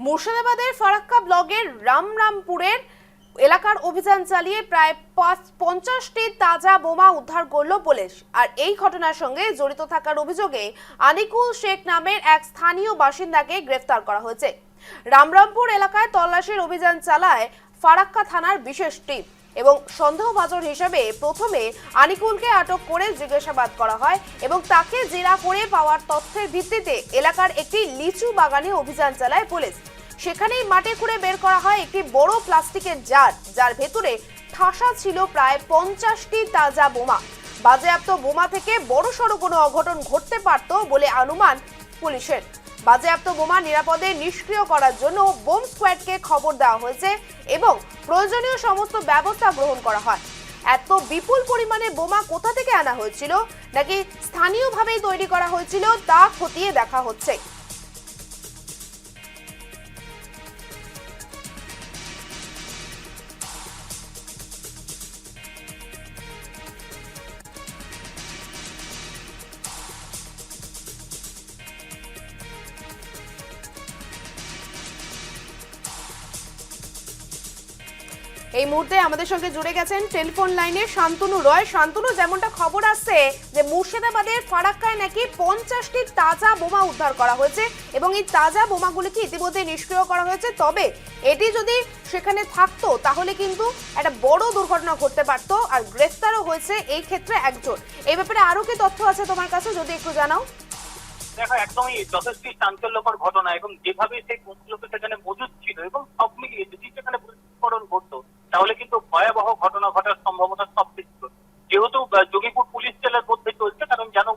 মুর্শিদাবাদের ফারাক্কা ব্লকের রামরামপুরের এলাকার অভিযান চালিয়ে প্রায় 50টি তাজা বোমা উদ্ধার করল পুলিশ। আর এই ঘটনার সঙ্গে জড়িত থাকার অভিযোগে আনিকুল শেখ নামের এক স্থানীয় বাসিন্দাকে গ্রেফতার করা হয়েছে। রামরামপুর এলাকায় তল্লাশির অভিযান চালায় ফারাক্কা থানার বিশেষ টিম এবং সন্দেহভাজন হিসেবে প্রথমে আনিকুলকে আটক করে জিজ্ঞাসাবাদ করা হয় এবং তাকে জেরা করে পাওয়ার তথ্যের ভিত্তিতে এলাকার একটি লিচু বাগানে অভিযান চালায় পুলিশ। সেখানেই মাটি খুঁড়ে বের করা হয় একটি বড় প্লাস্টিকের জার, যার ভেতরে ঠাসা ছিল প্রায় 50টি তাজা বোমা। বাজেয়াপ্ত বোমা থেকে বড়সড় কোনো অঘটন ঘটতে পারত বলে অনুমান পুলিশের। বাজেয়াপ্ত বোমা নিরাপদে নিষ্ক্রিয় করার জন্য বোম স্কোয়াডকে খবর দেওয়া হয়েছে এবং প্রয়োজনীয় সমস্ত ব্যবস্থা গ্রহণ করা হয়। এত বিপুল পরিমাণে বোমা কোথা থেকে আনা হয়েছিল নাকি স্থানীয়ভাবেই তৈরি করা হয়েছিল তা খতিয়ে দেখা হচ্ছে। এই মুহূর্তে আমাদের সঙ্গে জুড়ে গেছেন টেলিফোন লাইনে শান্তনু রয়। শান্তনু, যেমনটা খবর আসছে যে মুর্শিদাবাদের ফারাক্কায় নাকি 50টি তাজা বোমা উদ্ধার করা হয়েছে এবং এই তাজা বোমাগুলিকে ইতিমধ্যে নিষ্ক্রিয় করা হয়েছে। তবে এটি যদি সেখানে থাকতো তাহলে কিন্তু একটা বড় দুর্ঘটনা ঘটতে পারতো, আর গ্রেফতারও হয়েছে এই ক্ষেত্রে একজন। এই ব্যাপারে আরো কি তথ্য আছে তোমার কাছে, যদি একটু জানাও। দেখো, একদমই যথেষ্ট চাঞ্চল্যকর ঘটনা এবং যেভাবে সেই বোমগুলোকে সেখানে মজুদ ছিল এবং সব মিলিয়ে যদি সেখানে বিস্ফোরণ ঘটতো তাহলে কিন্তু ভয়াবহ ঘটনা ঘটার সম্ভাবনা সব ছিল। যেহেতু যোগীপুর পুলিশ জেলার মধ্যে চলছে, কারণ জানো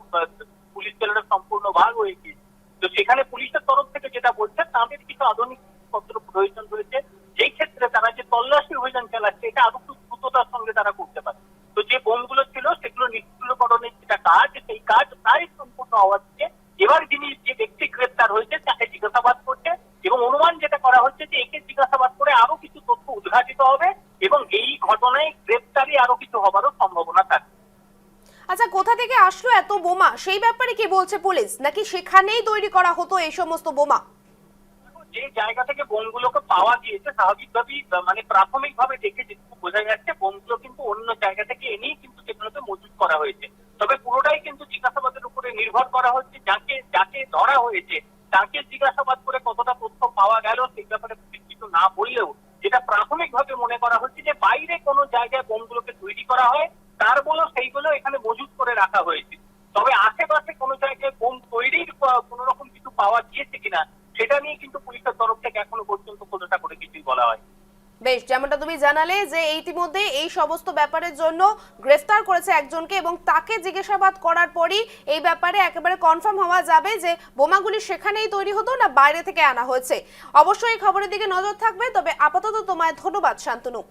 পুলিশ জেলার সম্পূর্ণ ভাগ হয়ে গিয়েছে, তো সেখানে পুলিশের তরফ থেকে যেটা বলছে তাদের কিছু আধুনিক পত্র প্রয়োজন রয়েছে, যেই ক্ষেত্রে তারা যে তল্লাশি অভিযান চালাচ্ছে এটা আরো একটু দ্রুততার সঙ্গে তারা করতে পারে। তো যে বোমগুলো ছিল সেগুলো নিষ্ক্রিয়করণের যেটা কাজ, সেই কাজ প্রায় সম্পূর্ণ হওয়ার দিকে। এবার যিনি যে ব্যক্তি গ্রেফতার হয়েছে তাকে জিজ্ঞাসাবাদ করছে এবং অনুমান যেটা করা হচ্ছে যে একে জিজ্ঞাসাবাদ করে আরো কিছু তথ্য উদ্ঘাটিত হবে এবং এই ঘটনায় গ্রেফতারি আরো কিছু হবারও সম্ভাবনা থাকে। আচ্ছা, কোথা থেকে আসলো এত বোমা সেই ব্যাপারে কি বলছে পুলিশ, নাকি সেখানেই তৈরি করা হতো এই সমস্ত বোমা? যে জায়গা থেকে বোমগুলোকে পাওয়া গিয়েছে স্বাভাবিকভাবেই মানে প্রাথমিকভাবে দেখে যেটুকু বোঝা যাচ্ছে বোমগুলো কিন্তু অন্য জায়গা থেকে এনেই কিন্তু সেগুলোকে মজুত করা হয়েছে। তবে পুরোটাই কিন্তু জিজ্ঞাসাবাদের উপরে নির্ভর করা হচ্ছে। যাকে ধরা হয়েছে তাকে জিজ্ঞাসাবাদ করে কতটা তথ্য পাওয়া গেল সেই ব্যাপারে কিছু না বললেও যেটা প্রাথমিকভাবে মনে করা হচ্ছে যে বাইরে কোনো জায়গায় বোমগুলোকে তৈরি করা হয়, তার বলো সেইগুলো এখানে মজুত করে রাখা হয়েছে। তবে আশেপাশে কোনো জায়গায় বোম তৈরির কোনো রকম কিছু পাওয়া গিয়েছে কিনা সেটা নিয়ে কিন্তু পুলিশের তরফ থেকে এখনো পর্যন্ত খোঁজা করে কিছুই বলা হয়। বেশ, যেমনটা তুমি জানালে যে ইতিমধ্যে এই সমস্ত ব্যাপারের জন্য গ্রেফতার করেছে একজনকে এবং তাকে জিজ্ঞাসাবাদ করার পরই এই ব্যাপারে একেবারে কনফার্ম হওয়া যাবে যে বোমাগুলি সেখানেই তৈরি হতো না বাইরে থেকে আনা হয়েছে। অবশ্যই এই খবরের দিকে নজর থাকবে। তবে আপাতত তোমায় ধন্যবাদ শান্তনু।